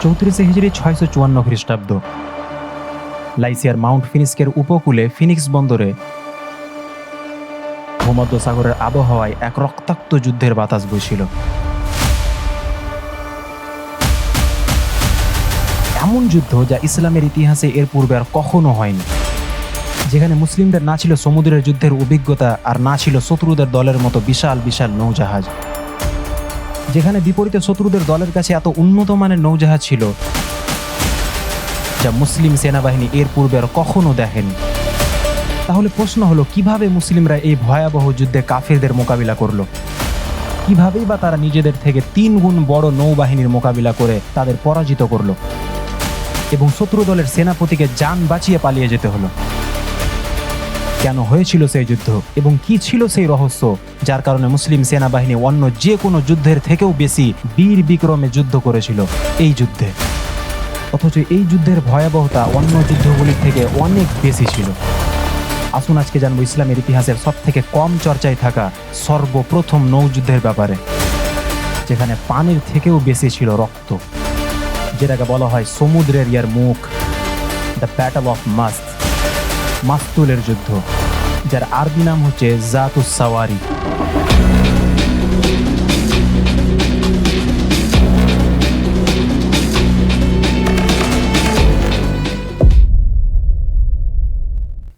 34 হিজরি 654 খ্রিস্টাব্দ। লাইসিয়ার মাউন্ট ফিনিক্সের উপকূলে ফিনিক্স বন্দরে ভূমধ্যসাগরের আবহাওয়ায় এক রক্তাক্ত যুদ্ধের বাতাস বইছিল। এমন যুদ্ধ যা ইসলামের ইতিহাসে এর পূর্বে আর কখনো হয়নি, যেখানে মুসলিমদের না ছিল সমুদ্রের যুদ্ধের অভিজ্ঞতা আর না ছিল শত্রুদের দলের মতো বিশাল বিশাল নৌজাহাজ, যেখানে বিপরীতে শত্রুদের দলের কাছে এত উন্নত মানের নৌজাহাজ ছিল যা মুসলিম সেনাবাহিনী এর পূর্বে আর কখনো দেখেনি। তাহলে প্রশ্ন হলো, কিভাবে মুসলিমরা এই ভয়াবহ যুদ্ধে কাফিরদের মোকাবিলা করলো? কিভাবেই বা তারা নিজেদের থেকে 3 গুণ বড় নৌবাহিনীর মোকাবিলা করে তাদের পরাজিত করলো এবং শত্রু দলের সেনাপতিকে জান বাঁচিয়ে পালিয়ে যেতে হলো? কেন হয়েছিল সেই যুদ্ধ এবং কি ছিল সেই রহস্য যার কারণে মুসলিম সেনাবাহিনী অন্য যে কোনো যুদ্ধের থেকেও বেশি বীর বিক্রমে যুদ্ধ করেছিল এই যুদ্ধে, অথচ এই যুদ্ধের ভয়াবহতা অন্য যুদ্ধগুলির থেকে অনেক বেশি ছিল? আসুন আজকে জানবো ইসলামের ইতিহাসের সব থেকে কম চর্চায় থাকা সর্বপ্রথম নৌযুদ্ধের ব্যাপারে, যেখানে পানির থেকেও বেশি ছিল রক্ত, যেটাকে বলা হয় সমুদ্রের ইয়ার মুখ, দ্য ব্যাটল অফ মাস্ত, মাস্তুলের যুদ্ধ, যার আরবি নাম হচ্ছে জাতুস সাওয়ারি।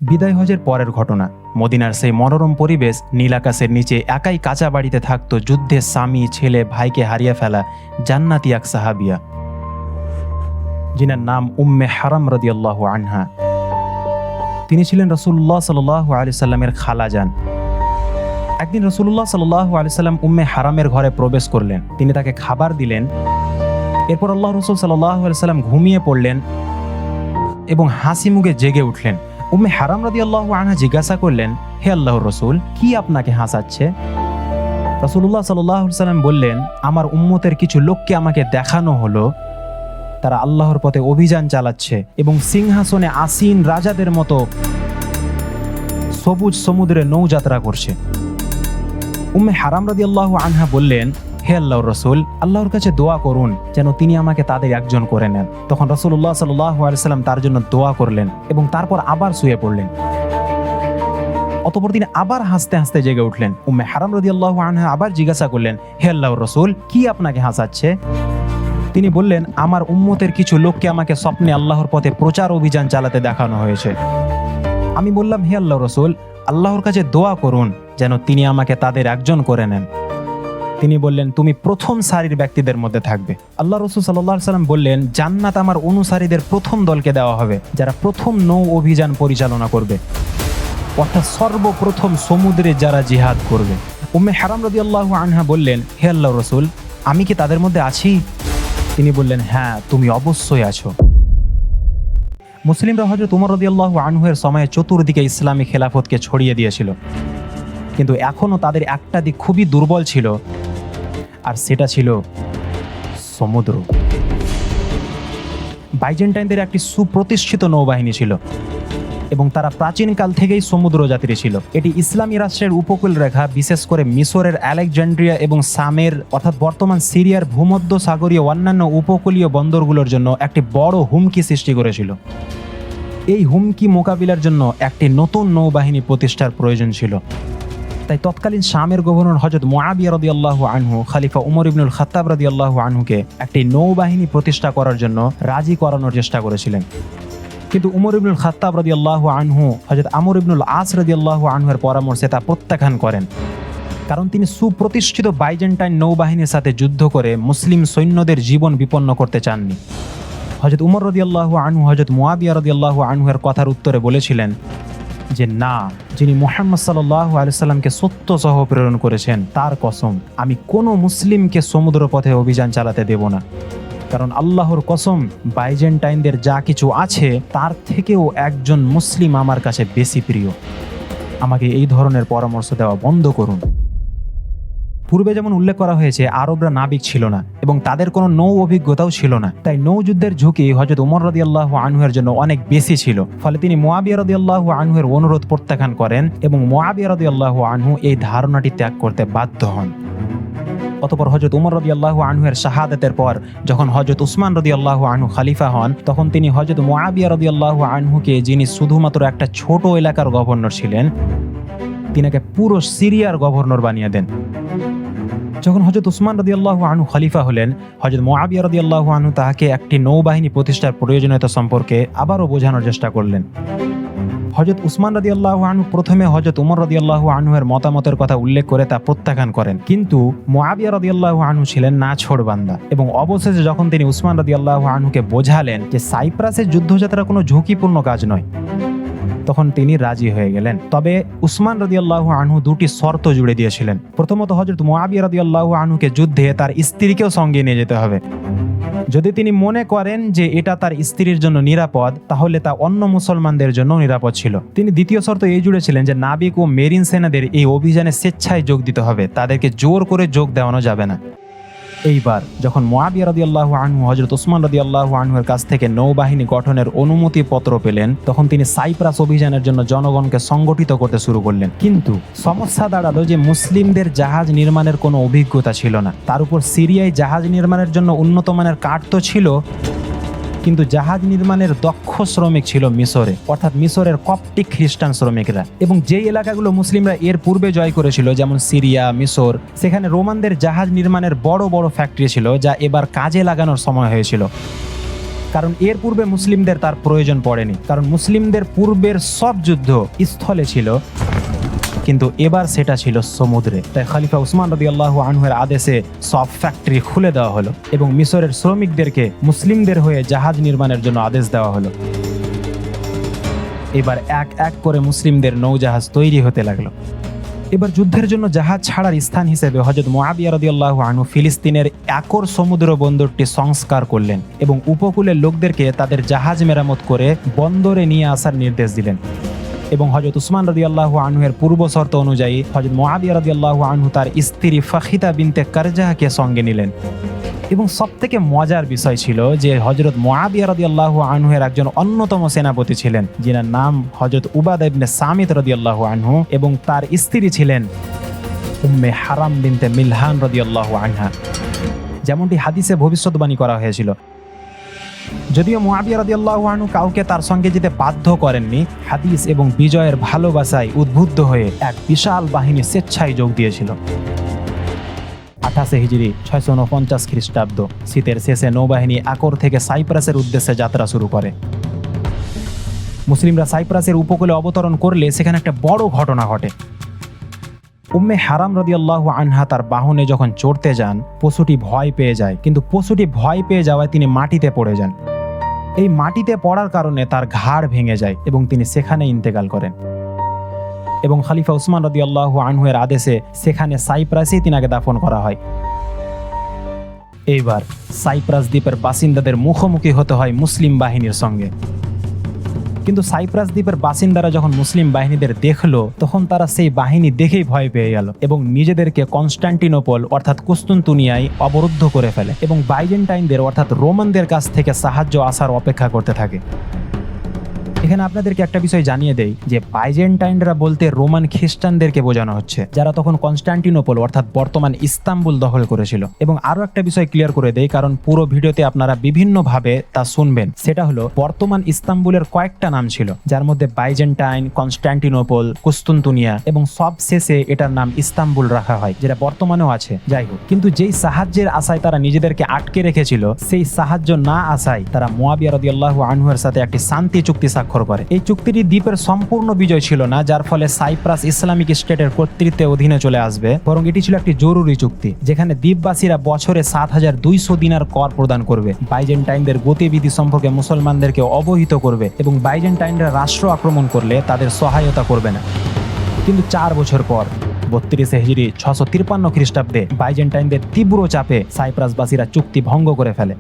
বিদায় হজের পরের ঘটনা। মদিনার সেই মনোরম পরিবেশ, নীল আকাশের নিচে একাই কাঁচা বাড়িতে থাকতো যুদ্ধে স্বামী, ছেলে, ভাইকে হারিয়ে ফেলা জান্নাতি এক সাহাবিয়া, যিনার নাম উম্মে হারাম রাদিয়াল্লাহু আনহা। তিনি ছিলেন রাসূলুল্লাহ সাল্লাল্লাহু আলাইহি সাল্লামের খালাজান। একদিন রাসূলুল্লাহ সাল্লাল্লাহু আলাইহি সাল্লাম উম্মে হারামের ঘরে প্রবেশ করলেন। তিনি তাকে খাবার দিলেন। এরপর আল্লাহ রাসূল সাল্লাল্লাহু আলাইহি সাল্লাম ঘুমিয়ে পড়লেন এবং হাসি মুখে জেগে উঠলেন। উম্মে হারাম রাদিয়াল্লাহু আনহা জিজ্ঞাসা করলেন, হে আল্লাহর রাসূল, কি আপনাকে হাসাচ্ছে? রাসূলুল্লাহ সাল্লাল্লাহু আলাইহি সাল্লাম বললেন, আমার উম্মতের কিছু লোককে আমাকে দেখানো হলো, তারা আল্লাহর পথে অভিযান চালাচ্ছে এবং সিংহাসনে আসীন রাজাদের মতো সবুজ সমুদ্রে নৌযাত্রা করছে। উম্মে হারাম রাদিয়াল্লাহু আনহা বললেন, হে আল্লাহর রাসূল, আল্লাহর কাছে দোয়া করুন যেন তিনি আমাকে তাদের একজন করে নেন। তখন রাসূলুল্লাহ সাল্লাল্লাহু আলাইহি সাল্লাম তার জন্য দোয়া করলেন এবং তারপর আবার শুয়ে পড়লেন। অতঃপর তিনি আবার হাসতে হাসতে জেগে উঠলেন। উম্মে হারাম রাদিয়াল্লাহু আনহা আবার জিজ্ঞাসা করলেন, হে আল্লাহর রাসূল, কি আপনাকে হাসাচ্ছে? তিনি বললেন, আমার উম্মতের কিছু লোককে আমাকে স্বপ্নে আল্লাহর পথে প্রচার অভিযান চালাতে দেখানো হয়েছে। আমি বললাম, হে আল্লাহর রাসূল, আল্লাহর কাছে দোয়া করুন যেন তিনি আমাকে তাদের একজন করে নেন। তিনি বললেন, তুমি প্রথম সারির ব্যক্তিদের মধ্যে থাকবে। আল্লাহ রাসূল সাল্লাল্লাহু আলাইহি সাল্লাম বললেন, জান্নাত আমার অনুসারীদের প্রথম দলকে দেওয়া হবে, যারা প্রথম নৌ অভিযান পরিচালনা করবে, অর্থাৎ সর্বপ্রথম সমুদ্রে যারা জিহাদ করবে। উম্মে হারাম রাদিয়াল্লাহু আনহা বললেন, হে আল্লাহর রাসূল, আমি কি তাদের মধ্যে আছি? তিনি বললেন, হ্যাঁ, তুমি অবশ্যই আছো। মুসলিমরা হযরত উমর রাদিয়াল্লাহু আনহু এর সময়ে চতুর্দিকে ইসলামী খেলাফতকে ছড়িয়ে দিয়েছিল, কিন্তু এখনও তাদের একটা দিক খুবই দুর্বল ছিল, আর সেটা ছিল সমুদ্র। বাইজেন্টাইনদের একটি সুপ্রতিষ্ঠিত নৌবাহিনী ছিল এবং তারা প্রাচীনকাল থেকেই সমুদ্র যাত্রী ছিল। এটি ইসলামী রাষ্ট্রের উপকূল রেখা, বিশেষ করে মিশরের আলেকজান্ড্রিয়া এবং সামের অর্থাৎ বর্তমান সিরিয়ার ভূমধ্যসাগরীয় অন্যান্য উপকূলীয় বন্দরগুলোর জন্য একটি বড় হুমকি সৃষ্টি করেছিল। এই হুমকি মোকাবিলার জন্য একটি নতুন নৌবাহিনী প্রতিষ্ঠার প্রয়োজন ছিল। তাই তৎকালীন শামের গভর্নর হযরত মুআবিয়া রাদিয়াল্লাহু আনহু খলিফা উমর ইবনুল খাত্তাব রাদিয়াল্লাহু আনহুকে একটি নৌবাহিনী প্রতিষ্ঠা করার জন্য রাজি করানোর চেষ্টা করেছিলেন। কিন্তু উমর ইবনুল খাত্তাব রাদিয়াল্লাহু আনহু হযরত আমর ইবনুল আস রাদিয়াল্লাহু আনহুর পরামর্শে তা প্রত্যাখ্যান করেন, কারণ তিনি সুপ্রতিষ্ঠিত বাইজেন্টাইন নৌবাহিনীর সাথে যুদ্ধ করে মুসলিম সৈন্যদের জীবন বিপন্ন করতে চাননি। হযরত উমর রাদিয়াল্লাহু আনহু হযরত মুআবিয়া রাদিয়াল্লাহু আনহুর কথার উত্তরে বলেছিলেন যে, না, যিনি মুহাম্মদ সাল্লাল্লাহু আলাইহি সাল্লামকে সত্য সহ প্রেরণ করেছেন তার কসম, আমি কোনো মুসলিমকে সমুদ্র পথে অভিযান চালাতে দেব না, কারণ আল্লাহর কসম, বাইজেন্টাইনদের যা কিছু আছে তার থেকেও একজন মুসলিম আমার কাছে বেশি প্রিয়। আমাকে এই ধরনের পরামর্শ দেওয়া বন্ধ করুন। পূর্বে যেমন উল্লেখ করা হয়েছে, আরবরা নাবিক ছিল না এবং তাদের কোনো নৌ অভিজ্ঞতাও ছিল না, তাই নৌযুদ্ধের ঝুঁকি হযরত উমর রাদিয়াল্লাহু আনহুর জন্য অনেক বেশি ছিল। ফলে তিনি মুআবিয়া রাদিয়াল্লাহু আনহুর অনুরোধ প্রত্যাখ্যান করেন এবং মুআবিয়া রাদিয়াল্লাহু আনহু এই ধারণাটি ত্যাগ করতে বাধ্য হন। অতঃপর হযরত উমর রাদিয়াল্লাহু আনহুর শাহাদাতের পর যখন হযরত উসমান রাদিয়াল্লাহু আনহু খলিফা হন, তখন তিনি হযরত মুআবিয়া রাদিয়াল্লাহু আনহুকে, যিনি শুধুমাত্র একটা ছোট এলাকার গভর্নর ছিলেন, তিনাকে পুরো সিরিয়ার গভর্নর বানিয়ে দেন। যখন হযরত উসমান রাদিয়াল্লাহু আনহু খলিফা হলেন, হযরত মুআবিয়া রাদিয়াল্লাহু আনহু তাহাকে একটি নৌবাহিনী প্রতিষ্ঠার প্রয়োজনীয়তা সম্পর্কে আবারও বোঝানোর চেষ্টা করলেন। হযরত উসমান রাদিয়াল্লাহু আনহু প্রথমে হযরত উমর রাদিয়াল্লাহু আনহুর মতামতের কথা উল্লেখ করে তা প্রত্যাখ্যান করেন, কিন্তু মুআবিয়া রাদিয়াল্লাহু আনহু ছিলেন নাছোড় বান্দা এবং অবশেষে যখন তিনি উসমান রাদিয়াল্লাহু আনহুকে বোঝালেন যে সাইপ্রাসের যুদ্ধযাত্রা কোনো ঝুঁকিপূর্ণ কাজ নয়, তখন তিনি রাজি হয়ে গেলেন। তবে উসমান রাদিয়াল্লাহু আনহু দুটি শর্ত জুড়ে দিয়েছিলেন। প্রথমত, হযরত মুআবিয়া রাদিয়াল্লাহু আনহুকে যুদ্ধে তার স্ত্রীকেও সঙ্গে নিয়ে যেতে হবে। যদি তিনি মনে করেন যে এটা তার স্ত্রীর জন্য নিরাপদ, তাহলে তা অন্য মুসলমানদের জন্য নিরাপদ ছিল। তিনি দ্বিতীয় শর্ত এই জুড়েছিলেন যে নাবিক ও মেরিন সেনাদের এই অভিযানে স্বেচ্ছায় যোগ দিতে হবে, তাদেরকে জোর করে যোগ দেওয়ানো যাবে না। এইবার যখন মুআবিয়া রাদিয়াল্লাহু আনহু হযরত উসমান রাদিয়াল্লাহু আনহুর কাছ থেকে নৌবাহিনী গঠনের অনুমতি পত্র পেলেন, তখন তিনি সাইপ্রাস অভিযানের জন্য জনগণকে সংগঠিত করতে শুরু করলেন। কিন্তু সমস্যা দাঁড়ালো যে মুসলিমদের জাহাজ নির্মাণের কোনো অভিজ্ঞতা ছিল না। তার উপর সিরিয়ায় জাহাজ নির্মাণের জন্য উন্নত মানের কাঠ তো ছিল, কিন্তু জাহাজ নির্মাণের দক্ষ শ্রমিক ছিল মিশরে, অর্থাৎ মিশরের কপটিক খ্রিস্টান শ্রমিকরা। এবং যেই এলাকাগুলো মুসলিমরা এর পূর্বে জয় করেছিল, যেমন সিরিয়া, মিশর, সেখানে রোমানদের জাহাজ নির্মাণের বড় বড় ফ্যাক্টরি ছিল, যা এবার কাজে লাগানোর সময় হয়েছিল। কারণ এর পূর্বে মুসলিমদের তার প্রয়োজন পড়েনি, কারণ মুসলিমদের পূর্বের সব যুদ্ধ স্থলে ছিল, কিন্তু এবার সেটা ছিল সমুদ্রে। তাই খলিফা উসমান রাদিয়াল্লাহু আনহুর আদেশে সব ফ্যাক্টরি খুলে দেওয়া হলো এবং মিশরের শ্রমিকদেরকে মুসলিমদের হয়ে জাহাজ নির্মাণের জন্য আদেশ দেওয়া হলো। এবার এক এক করে মুসলিমদের নৌজাহাজ তৈরি হতে লাগলো। এবার যুদ্ধের জন্য জাহাজ ছাড়ার স্থান হিসেবে হযরত মুআবিয়া রাদিয়াল্লাহু আনহু ফিলিস্তিনের আকর সমুদ্র বন্দরটি সংস্কার করলেন এবং উপকূলের লোকদেরকে তাদের জাহাজ মেরামত করে বন্দরে নিয়ে আসার নির্দেশ দিলেন। এবং হযরত উসমান রাদিয়াল্লাহু আনহুর পূর্ব শর্ত অনুযায়ী হযরত মুআবিয়া রাদিয়াল্লাহু আনহু তার স্ত্রী ফাখিদা বিনতে কারজাহকে সঙ্গে নিলেন। এবং সবথেকে মজার বিষয় ছিল যে হযরত মুআবিয়া রাদিয়াল্লাহু আনহুর একজন অন্যতম সেনাপতি ছিলেন, যিনার নাম হযরত উবাদা ইবনে সামিত রাদিয়াল্লাহু আনহু, এবং তার স্ত্রী ছিলেন উম্মে হারাম বিনতে মিলহান রাদিয়াল্লাহু আনহা। যেমনটি হাদিসে ভবিষ্যৎবাণী করা হয়েছিল। যদিও মুআবিয়া রাদিয়াল্লাহু আনহু কাউকে তার সঙ্গে যেতে বাধ্য করেননি, হাদিস এবং বিজয়ের ভালোবাসায় উদ্বুদ্ধ হয়ে এক বিশাল বাহিনী স্বেচ্ছায় যোগ দিয়েছিল। 28 হিজরি 649 খ্রিস্টাব্দ শীতের শেষে নৌবাহিনী আকর থেকে সাইপ্রাসের উদ্দেশ্যে যাত্রা শুরু করে। মুসলিমরা সাইপ্রাসের উপকূলে অবতরণ করলে সেখানে একটা বড় ঘটনা ঘটে। উম্মে হারাম রাদিয়াল্লাহু আনহা তার বাহনে যখন চড়তে যান, পশুটি ভয় পেয়ে যায়, কিন্তু পশুটি ভয় পেয়ে যাওয়ায় তিনি মাটিতে পড়ে যান। এই মাটিতে পড়ার কারণে তার ঘাড় ভেঙে যায় এবং তিনি সেখানে ইন্তেকাল করেন। এবং খলিফা উসমান রাদিয়াল্লাহু আনহুর আদেশে সেখানে সাইপ্রাসেই তিনাকে দাফন করা হয়। এইবার সাইপ্রাস দ্বীপের বাসিন্দাদের মুখোমুখি হতে হয় মুসলিম বাহিনীর সঙ্গে। কিন্তু সাইপ্রাস দ্বীপের বাসিন্দারা যখন মুসলিম বাহিনীদের দেখলো, তখন তারা সেই বাহিনী দেখেই ভয় পেয়ে গেল এবং নিজেদেরকে কনস্টান্টিনোপল অর্থাৎ কুস্তুনতুনিয়ায় অবরুদ্ধ করে ফেলে এবং বাইজেন্টাইনদের অর্থাৎ রোমানদের কাছ থেকে সাহায্য আসার অপেক্ষা করতে থাকে। এখানে আপনাদেরকে একটা বিষয় জানিয়ে দেই যে বাইজেন্টাইনরা বলতে রোমান খ্রিস্টানদেরকে বোঝানো হচ্ছে, যারা তখন কনস্টান্টিনোপল অর্থাৎ বর্তমান ইস্তাম্বুল দখল করেছিল। এবং আরো একটা বিষয় ক্লিয়ার করে দেই, কারণ পুরো ভিডিওতে আপনারা বিভিন্নভাবে তা শুনবেন। সেটা হলো বর্তমান ইস্তাম্বুলের কয়েকটা নাম ছিল, যার মধ্যে বাইজেন্টাইন, কনস্টান্টিনোপল, কুস্তুনতুনিয়া এবং সব শেষে এটার নাম ইস্তাম্বুল রাখা হয়, যেটা বর্তমানেও আছে। যাই হোক, কিন্তু যেই সাহায্যের আশায় তারা নিজেদেরকে আটকে রেখেছিল, সেই সাহায্য না আসায় তারা মুআবিয়া রাদিয়াল্লাহু আনহুর সাথে একটি শান্তি চুক্তি স্বাক্ষর করে। এই চুক্তিটি দ্বীপের সম্পূর্ণ বিজয় ছিল না, যার ফলে সাইপ্রাস ইসলামিক স্টেটের কর্তৃত্বের অধীনে চলে আসবে, বরং এটি ছিল একটি জরুরি চুক্তি, যেখানে দ্বীপবাসীরা বছরে 7200 দিনার কর প্রদান করবে, বাইজেন্টাইনদের গতিবিধি সম্পর্কে মুসলমানদেরকে অবহিত করবে এবং বাইজেন্টাইনরা রাষ্ট্র আক্রমণ করলে তাদের সহায়তা করবে না। কিন্তু 4 বছর পর 32 হিজরি 653 খ্রিস্টাব্দে বাইজেন্টাইনদের তীব্র চাপে সাইপ্রাসবাসীরা চুক্তি ভঙ্গ করে ফেলে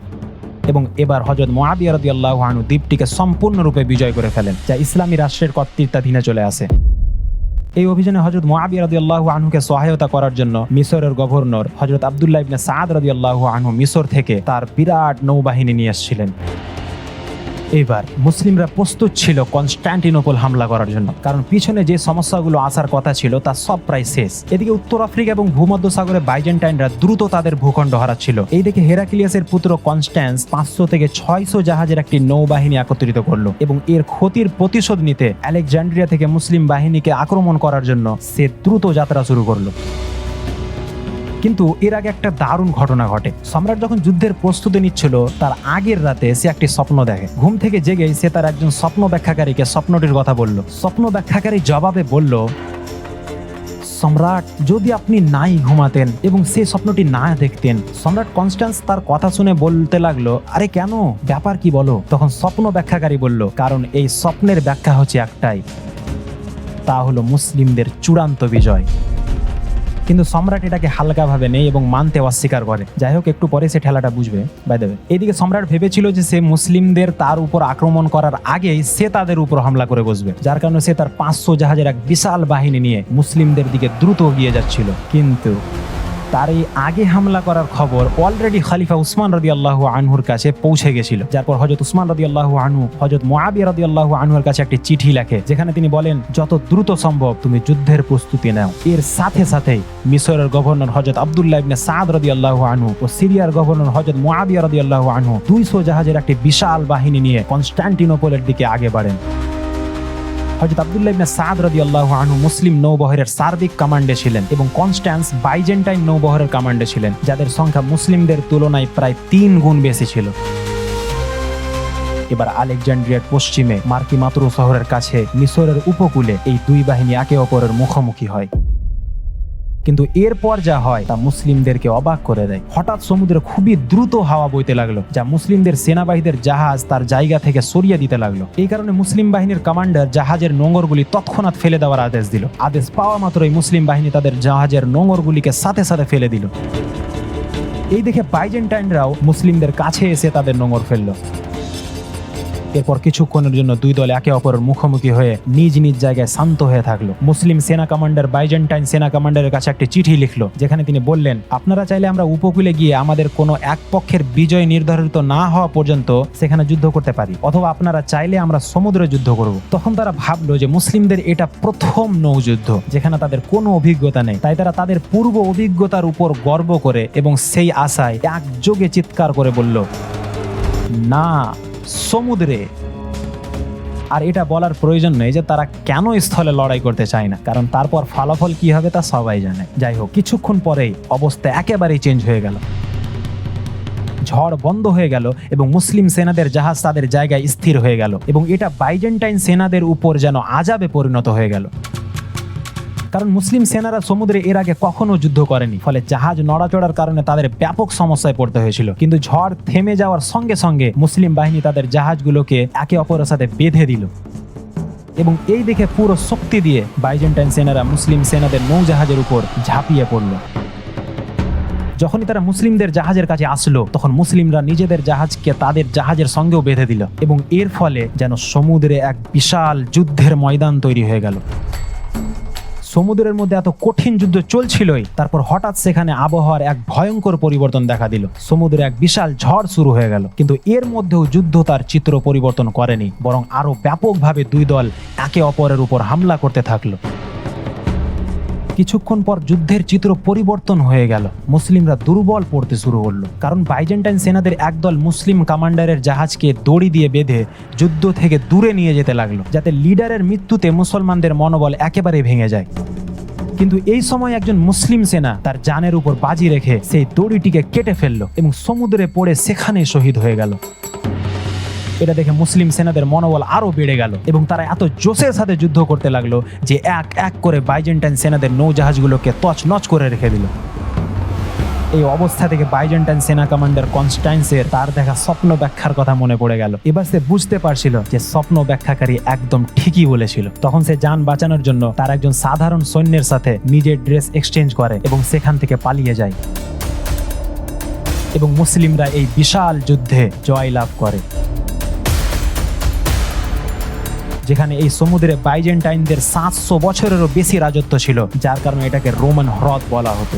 এবং এবার হযরত মুআবিয়া রাদিয়াল্লাহু আনহু দ্বীপটিকে সম্পূর্ণরূপে বিজয় করে ফেলেন, যা ইসলামী রাষ্ট্রের কর্তৃত্বাধীনে চলে আসে। এই অভিযানে হযরত মুআবিয়া রাদিয়াল্লাহু আনহুকে সহায়তা করার জন্য মিশরের গভর্নর হযরত আব্দুল্লাহ ইবনে সাদ রাদিয়াল্লাহু আনহু মিশর থেকে তার বিরাট নৌবাহিনী নিয়ে এসেছিলেন। এবার মুসলিমরা প্রস্তুত ছিল কনস্টান্টিনোপল হামলা করার জন্য, কারণ পিছনে যে সমস্যাগুলো আসার কথা ছিল তা সব প্রায় শেষ। এদিকে উত্তর আফ্রিকা এবং ভূমধ্য সাগরে বাইজেন্টাইনরা দ্রুত তাদের ভূখণ্ড হারাচ্ছিল। এইদিকে হেরাক্লিয়াসের পুত্র কনস্ট্যান্স 500 থেকে 600 জাহাজের একটি নৌবাহিনী একত্রিত করলো এবং এর ক্ষতির প্রতিশোধ নিতে আলেকজান্ড্রিয়া থেকে মুসলিম বাহিনীকে আক্রমণ করার জন্য সে দ্রুত যাত্রা শুরু করলো। কিন্তু এর আগে একটা দারুণ ঘটনা ঘটে। সম্রাট যখন যুদ্ধের প্রস্তুতি নিচ্ছিল তার আগের রাতে সে একটি স্বপ্ন দেখে। ঘুম থেকে জেগেই সে তার একজন স্বপ্ন ব্যাখ্যাকারীকে স্বপ্নটির কথা বলল। স্বপ্ন ব্যাখ্যাকারী জবাবে বলল, সম্রাট, যদি আপনি নাই ঘুমাতেন এবং সেই স্বপ্নটি না দেখতেন। সম্রাট কনস্ট্যান্স তার কথা শুনে বলতে লাগলো, আরে কেন, ব্যাপার কি বলো? তখন স্বপ্ন ব্যাখ্যাকারী বলল, কারণ এই স্বপ্নের ব্যাখ্যা হচ্ছে একটাই, তা হলো মুসলিমদের চূড়ান্ত বিজয়। কিন্তু সম্রাট এটাকে হালকাভাবে নেই এবং মানতে অস্বীকার করে। যাই হোক, একটু পরে সে ঠেলাটা বুঝবে। বাই দ্য ওয়ে, এইদিকে সম্রাট ভেবেছিল যে সে মুসলিমদের তার উপর আক্রমণ করার আগেই সে তাদের উপর হামলা করে বসবে, যার কারণে সে তার 500 জাহাজের এক বিশাল বাহিনী নিয়ে মুসলিমদের দিকে দ্রুত এগিয়ে যাচ্ছিল। কিন্তু তার এই আগে হামলা করার খবর অলরেডি খলিফা উসমান রাদিয়াল্লাহু আনহুর কাছে পৌঁছে গেছিল। যারপর হযরত উসমান রাদিয়াল্লাহু আনহু হযরত মুআবিয়া রাদিয়াল্লাহু আনহুর কাছে একটি চিঠি লেখে, যেখানে তিনি বলেন, যত দ্রুত সম্ভব তুমি যুদ্ধের প্রস্তুতি নাও। এর সাথে সাথেই মিশরের গভর্নর হযরত আব্দুল্লাহ ইবনে সাদ রাদিয়াল্লাহু আনহু ও সিরিয়ার গভর্নর হযরত মুআবিয়া রাদিয়াল্লাহু আনহু 200 জাহাজের একটি বিশাল বাহিনী নিয়ে কনস্টান্টিনোপলের দিকে আগে বাড়েন। হযরত আব্দুল্লাহ ইবনে সাদ রাদিয়াল্লাহু আনহু মুসলিম নৌবহরের সার্বিক কমান্ডে ছিলেন এবং কনস্ট্যান্স বাইজেন্টাইন নৌবহরের কমান্ডে ছিলেন, যাদের সংখ্যা মুসলিমদের তুলনায় প্রায় 3 গুণ বেশি ছিল। এবার আলেকজান্ড্রিয়ার পশ্চিমে মার্কিমাত্রু শহরের কাছে মিশরের উপকূলে এই দুই বাহিনী একে অপরের মুখোমুখি হয়। কিন্তু এরপর যা হয় তা মুসলিমদেরকে অবাক করে দেয়। হঠাৎ সমুদ্রে খুবই দ্রুত হাওয়া বইতে লাগলো, যা মুসলিমদের সেনাবাহিনীর জাহাজ তার জায়গা থেকে সরিয়ে দিতে লাগলো। এই কারণে মুসলিম বাহিনীর কমান্ডার জাহাজের নোঙরগুলি তৎক্ষণাৎ ফেলে দেওয়ার আদেশ দিল। আদেশ পাওয়া মাত্রই মুসলিম বাহিনী তাদের জাহাজের নোঙরগুলিকে সাথে সাথে ফেলে দিল। এই দেখে বাইজেন্টাইনরাও মুসলিমদের কাছে এসে তাদের নোঙর ফেললো। এরপর কিছুক্ষণের জন্য দুই দল একে অপরের মুখোমুখি হয়ে নিজ নিজ জায়গায় শান্ত হয়ে থাকলো। মুসলিম সেনা কমান্ডার বাইজেন্টাইন সেনা কমান্ডারের কাছে একটি চিঠি লিখলো, যেখানে তিনি বললেন, আপনারা চাইলে আমরা উপকূলে গিয়ে আমাদের কোনো এক পক্ষের বিজয় নির্ধারিত না হওয়া পর্যন্ত সেখানে যুদ্ধ করতে পারি, অথবা আপনারা চাইলে আমরা সমুদ্রে যুদ্ধ করব। তখন তারা ভাবলো যে মুসলিমদের এটা প্রথম নৌযুদ্ধ, যেখানে তাদের কোনো অভিজ্ঞতা নেই। তাই তারা তাদের পূর্ব অভিজ্ঞতার উপর গর্ব করে এবং সেই আশায় একযোগে চিৎকার করে বলল, না, সমুদ্রে। আর এটা বলার প্রয়োজন নেই যে তারা কেন স্থলে লড়াই করতে চায় না, কারণ তারপর ফলাফল কি হবে তা সবাই জানে। যাই হোক, কিছুক্ষণ পরেই অবস্থা একেবারেই চেঞ্জ হয়ে গেল। ঝড় বন্ধ হয়ে গেল এবং মুসলিম সেনাদের জাহাজ তাদের জায়গায় স্থির হয়ে গেল এবং এটা বাইজেন্টাইন সেনাদের উপর যেন আযাবে পরিণত হয়ে গেল। কারণ মুসলিম সেনারা সমুদ্রে এর আগে কখনো যুদ্ধ করেনি, ফলে জাহাজ নড়াচড়ার কারণে তাদের ব্যাপক সমস্যায় পড়তে হয়েছিল। কিন্তু ঝড় থেমে যাওয়ার সঙ্গে সঙ্গে মুসলিম বাহিনী তাদের জাহাজগুলোকে একে অপরের সাথে বেঁধে দিল এবং এই দেখে পুরো শক্তি দিয়ে বাইজেন্টাইন সেনারা মুসলিম সেনাদের নৌজাহাজের উপর ঝাঁপিয়ে পড়ল। যখনই তারা মুসলিমদের জাহাজের কাছে আসলো, তখন মুসলিমরা নিজেদের জাহাজকে তাদের জাহাজের সঙ্গেও বেঁধে দিল এবং এর ফলে যেন সমুদ্রে এক বিশাল যুদ্ধের ময়দান তৈরি হয়ে গেল। সমুদ্রের মধ্যে এত কঠিন যুদ্ধ চলছিলই, তারপর হঠাৎ সেখানে আবহাওয়ার এক ভয়ঙ্কর পরিবর্তন দেখা দিল। সমুদ্রে এক বিশাল ঝড় শুরু হয়ে গেল। কিন্তু এর মধ্যেও যুদ্ধ তার চিত্র পরিবর্তন করেনি, বরং আরো ব্যাপকভাবে দুই দল একে অপরের উপর হামলা করতে থাকলো। কিছুক্ষণ পর যুদ্ধের চিত্র পরিবর্তন হয়ে গেল। মুসলিমরা দুর্বল পড়তে শুরু করলো, কারণ বাইজেন্টাইন সেনাদের একদল মুসলিম কমান্ডারের জাহাজকে দড়ি দিয়ে বেঁধে যুদ্ধ থেকে দূরে নিয়ে যেতে লাগলো, যাতে লিডারের মৃত্যুতে মুসলমানদের মনোবল একেবারে ভেঙে যায়। কিন্তু এই সময় একজন মুসলিম সেনা তার জানের উপর বাজি রেখে সেই দড়িটিকে কেটে ফেললো এবং সমুদ্রে পড়ে সেখানেই শহীদ হয়ে গেল। এটা দেখে মুসলিম সেনাদের মনোবল আরো বেড়ে গেল এবং তারা এত জোশের সাথে যুদ্ধ করতে লাগলো যে এক এক করে বাইজেন্টাইন সেনাদের নৌজাহাজগুলোকে তছনছ করে রেখে দিল। এই অবস্থা থেকে বাইজেন্টাইন সেনা কমান্ডার কনস্ট্যান্সের তার দেখা স্বপ্ন ব্যাখ্যার কথা মনে পড়ে গেল। এবার সে বুঝতে পারছিল যে স্বপ্ন ব্যাখ্যাকারী একদম ঠিকই বলেছিল। তখন সে যান বাঁচানোর জন্য তার একজন সাধারণ সৈন্যের সাথে নিজের ড্রেস এক্সচেঞ্জ করে এবং সেখান থেকে পালিয়ে যায় এবং মুসলিমরা এই বিশাল যুদ্ধে জয়লাভ করে, যেখানে এই সমুদ্রে বাইজেন্টাইনদের 700 বছরেরও বেশি রাজত্ব ছিল, যার কারণে এটাকে রোমান হ্রদ বলা হতো।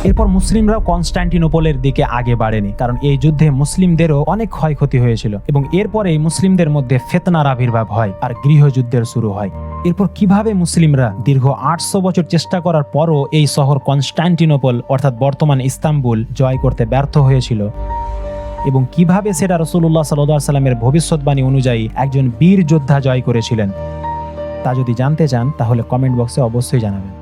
এরপর মুসলিমরাও কনস্টান্টিনোপলের দিকে আগে বাড়েনি, কারণ এই যুদ্ধে মুসলিমদেরও অনেক ক্ষয়ক্ষতি হয়েছিল এবং এরপরেই মুসলিমদের মধ্যে ফিতনার আবির্ভাব হয় আর গৃহযুদ্ধের শুরু হয়। এরপর কিভাবে মুসলিমরা দীর্ঘ 800 বছর চেষ্টা করার পরও এই শহর কনস্টান্টিনোপল অর্থাৎ বর্তমান ইস্তাম্বুল জয় করতে ব্যর্থ হয়েছিল এবং কিভাবে সেটা রাসূলুল্লাহ সাল্লাল্লাহু আলাইহি সাল্লামের ভবিষ্যৎবাণী অনুযায়ী একজন বীর যোদ্ধা জয় করেছিলেন, তা যদি জানতে চান তাহলে কমেন্ট বক্সে অবশ্যই জানাবেন।